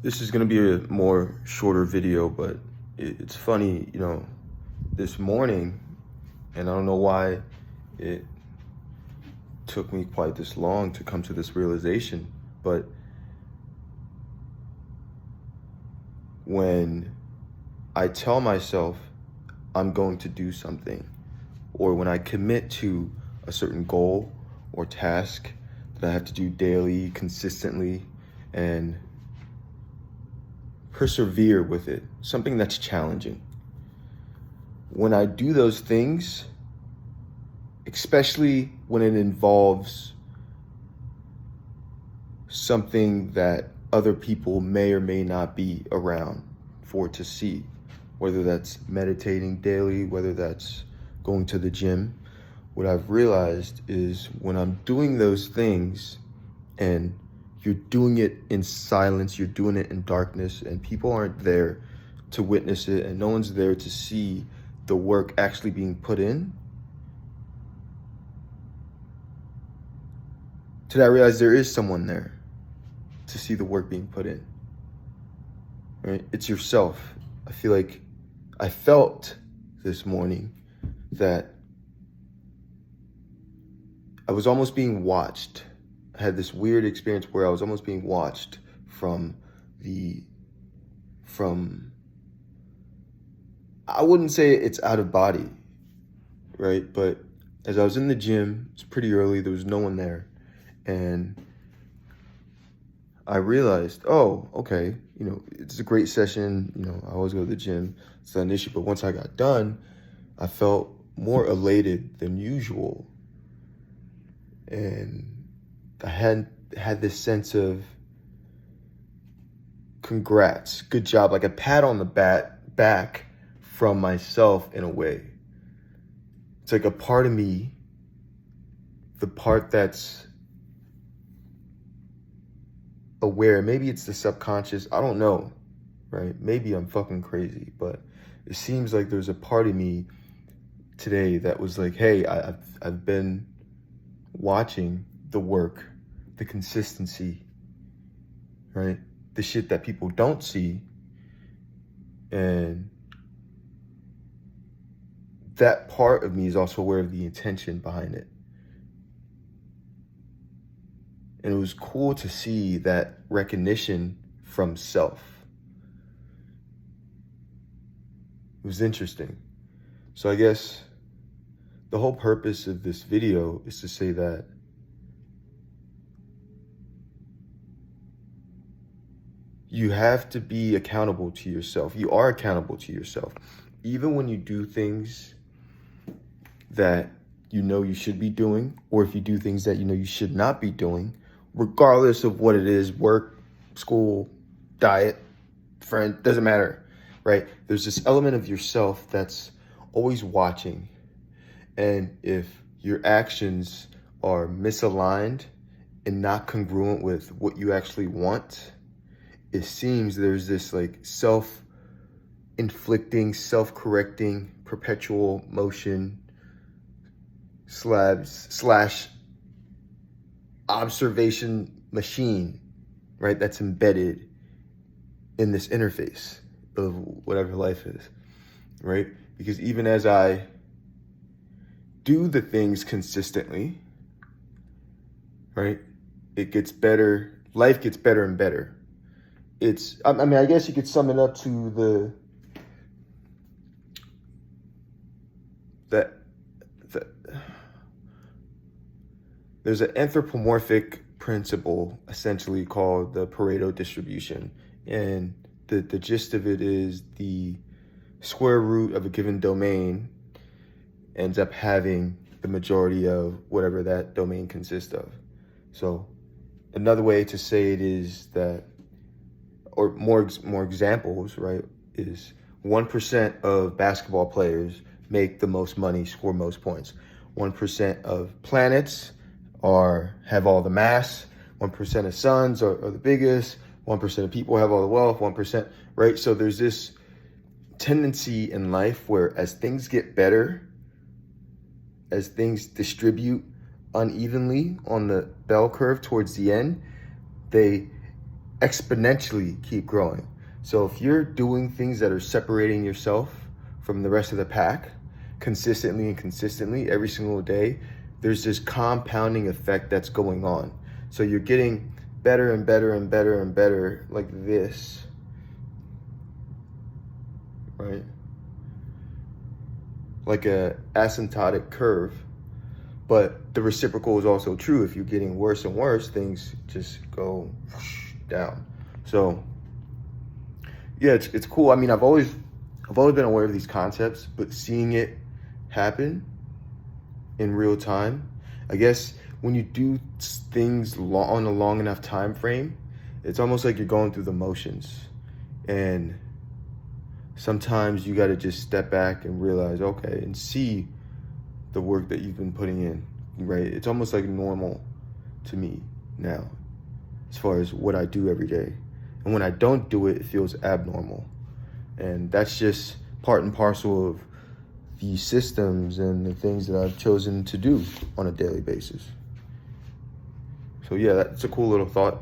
This is going to be a more shorter video, but it's funny, this morning, and I don't know why it took me quite this long to come to this realization, but when I tell myself I'm going to do something, or when I commit to a certain goal or task that I have to do daily, consistently, and persevere with it, something that's challenging. When I do those things, especially when it involves something that other people may or may not be around for to see, whether that's meditating daily, whether that's going to the gym, what I've realized is when I'm doing those things and you're doing it in silence, you're doing it in darkness, and people aren't there to witness it, and no one's there to see the work actually being put in, did I realize there is someone there to see the work being put in, right? It's yourself. I feel like I felt this morning that I was almost being watched. I had this weird experience where I was almost being watched from I wouldn't say it's out of body, right? But as I was in the gym, it's pretty early, there was no one there. And I realized, oh, okay, it's a great session. I always go to the gym. It's not an issue. But once I got done, I felt more elated than usual. And I had this sense of congrats, good job, like a pat on the back from myself in a way. It's like a part of me, the part that's aware, maybe it's the subconscious, I don't know, right? Maybe I'm fucking crazy, but it seems like there's a part of me today that was like, hey, I've been watching the work, the consistency, right? The shit that people don't see. And that part of me is also aware of the intention behind it. And it was cool to see that recognition from self. It was interesting. So I guess the whole purpose of this video is to say that you have to be accountable to yourself. You are accountable to yourself. Even when you do things that you should be doing, or if you do things that you should not be doing, regardless of what it is, work, school, diet, friend, doesn't matter, right? There's this element of yourself that's always watching. And if your actions are misaligned and not congruent with what you actually want, it seems there's this like self-inflicting, self-correcting, perpetual motion slash observation machine, right? That's embedded in this interface of whatever life is, right? Because even as I do the things consistently, right, it gets better. Life gets better and better. I guess you could sum it up to that there's an anthropomorphic principle essentially called the Pareto distribution. And the gist of it is the square root of a given domain ends up having the majority of whatever that domain consists of. So another way to say it is that, or more examples, right, is 1% of basketball players make the most money, score most points. 1% of planets have all the mass. 1% of suns are the biggest. 1% of people have all the wealth. 1%, right? So there's this tendency in life where as things get better, as things distribute unevenly on the bell curve towards the end, they exponentially keep growing. So if you're doing things that are separating yourself from the rest of the pack consistently and consistently every single day, there's this compounding effect that's going on. So you're getting better and better and better and better like this, right? Like a asymptotic curve. But the reciprocal is also true. If you're getting worse and worse, things just go down. So yeah, it's cool. I mean, I've always been aware of these concepts, but seeing it happen in real time, I guess when you do things on a long enough time frame, it's almost like you're going through the motions. And sometimes you got to just step back and realize, okay, and see the work that you've been putting in, right? It's almost like normal to me now as far as what I do every day. And when I don't do it, it feels abnormal. And that's just part and parcel of the systems and the things that I've chosen to do on a daily basis. So yeah, that's a cool little thought.